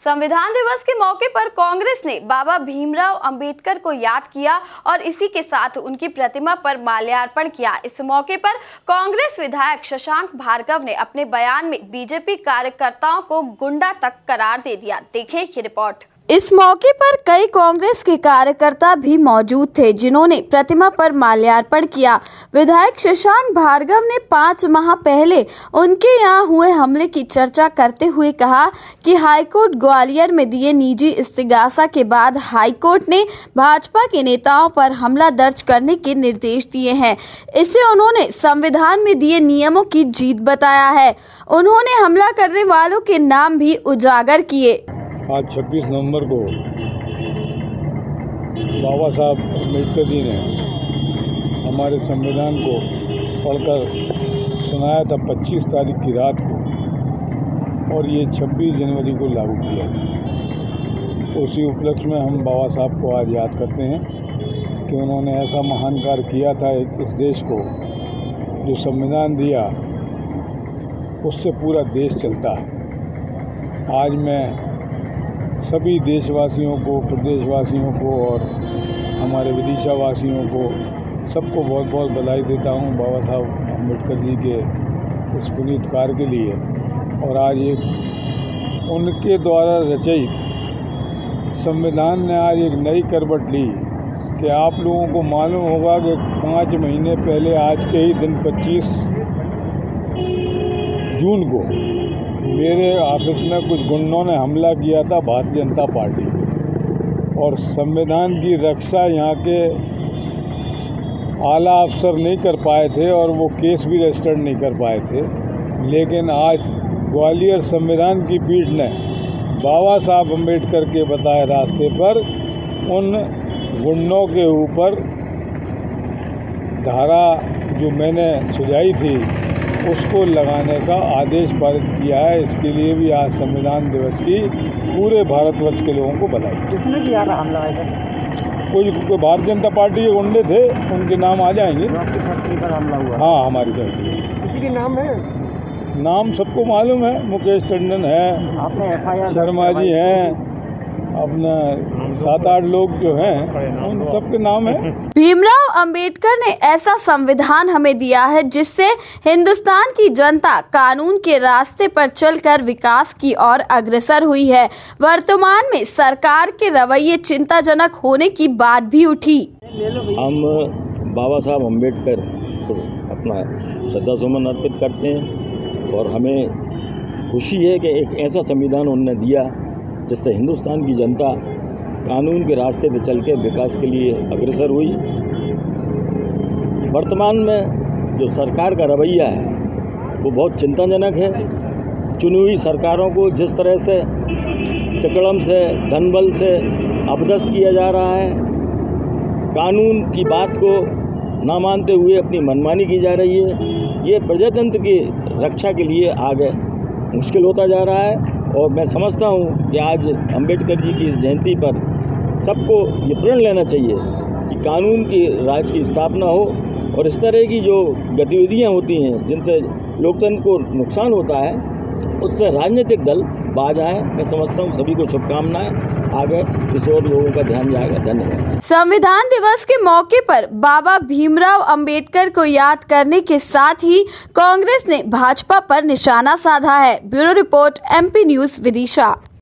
संविधान दिवस के मौके पर कांग्रेस ने बाबा भीमराव अंबेडकर को याद किया और इसी के साथ उनकी प्रतिमा पर माल्यार्पण किया। इस मौके पर कांग्रेस विधायक शशांक भार्गव ने अपने बयान में बीजेपी कार्यकर्ताओं को गुंडा तक करार दे दिया। देखें ये रिपोर्ट। इस मौके पर कई कांग्रेस के कार्यकर्ता भी मौजूद थे जिन्होंने प्रतिमा पर माल्यार्पण किया। विधायक शशांक भार्गव ने 5 माह पहले उनके यहां हुए हमले की चर्चा करते हुए कहा कि हाईकोर्ट ग्वालियर में दिए निजी इस्तिगासा के बाद हाईकोर्ट ने भाजपा के नेताओं पर हमला दर्ज करने के निर्देश दिए हैं। इसे उन्होंने संविधान में दिए नियमों की जीत बताया है। उन्होंने हमला करने वालों के नाम भी उजागर किए। आज 26 नवंबर को बाबा साहब अम्बेडकर जी ने हमारे संविधान को पढ़कर सुनाया था 25 तारीख की रात को, और ये 26 जनवरी को लागू किया था। उसी उपलक्ष्य में हम बाबा साहब को आज याद करते हैं कि उन्होंने ऐसा महान कार्य किया था इस देश को, जो संविधान दिया उससे पूरा देश चलता है। आज मैं सभी देशवासियों को, प्रदेशवासियों को और हमारे विदिशावासियों को सबको बहुत बहुत बधाई देता हूं बाबा साहब अम्बेडकर जी के इस पुनीत कार्य के लिए। और आज एक उनके द्वारा रचित संविधान ने आज एक नई करवट ली कि आप लोगों को मालूम होगा कि 5 महीने पहले आज के ही दिन 25 जून को मेरे ऑफिस में कुछ गुंडों ने हमला किया था भारतीय जनता पार्टी पे, और संविधान की रक्षा यहाँ के आला अफसर नहीं कर पाए थे और वो केस भी रजिस्टर्ड नहीं कर पाए थे। लेकिन आज ग्वालियर संविधान की पीठ ने बाबा साहब अम्बेडकर के बताए रास्ते पर उन गुंडों के ऊपर धारा जो मैंने सुझाई थी उसको लगाने का आदेश पारित किया है। इसके लिए भी आज संविधान दिवस की पूरे भारतवर्ष के लोगों को बधाई। किसने किया था हमला? कोई भारतीय जनता पार्टी के गुंडे थे, उनके नाम आ जाएंगे। आपकी फैक्ट्री पर हमला हुआ? हाँ, हमारी फैक्ट्री। किसी के नाम है? नाम सबको मालूम है। मुकेश टंडन है, आपने FIR शर्मा जी हैं, अपना 7-8 लोग जो हैं उन सबके नाम है। भीमराव अंबेडकर ने ऐसा संविधान हमें दिया है जिससे हिंदुस्तान की जनता कानून के रास्ते पर चलकर विकास की ओर अग्रसर हुई है। वर्तमान में सरकार के रवैये चिंताजनक होने की बात भी उठी। हम बाबा साहब अम्बेडकर को अपना श्रद्धासुमन अर्पित करते हैं और हमें खुशी है कि एक ऐसा संविधान उन्होंने दिया जिससे हिंदुस्तान की जनता कानून के रास्ते पर चल के विकास के लिए अग्रसर हुई। वर्तमान में जो सरकार का रवैया है वो बहुत चिंताजनक है। चुनी हुई सरकारों को जिस तरह से तिकड़म से, धनबल से अपदस्थ किया जा रहा है, कानून की बात को ना मानते हुए अपनी मनमानी की जा रही है, ये प्रजातंत्र की रक्षा के लिए आगे मुश्किल होता जा रहा है। और मैं समझता हूँ कि आज अंबेडकर जी की जयंती पर सबको ये प्रण लेना चाहिए कि कानून की राज की स्थापना हो, और इस तरह की जो गतिविधियाँ होती हैं जिनसे लोकतंत्र को नुकसान होता है उससे राजनीतिक दल बाज आए। मैं समझता हूँ सभी को शुभकामनाएं। आगे इस और लोगों का ध्यान जाएगा। धन्यवाद। संविधान दिवस के मौके पर बाबा भीमराव अंबेडकर को याद करने के साथ ही कांग्रेस ने भाजपा पर निशाना साधा है। Bureau report MP news Vidisha.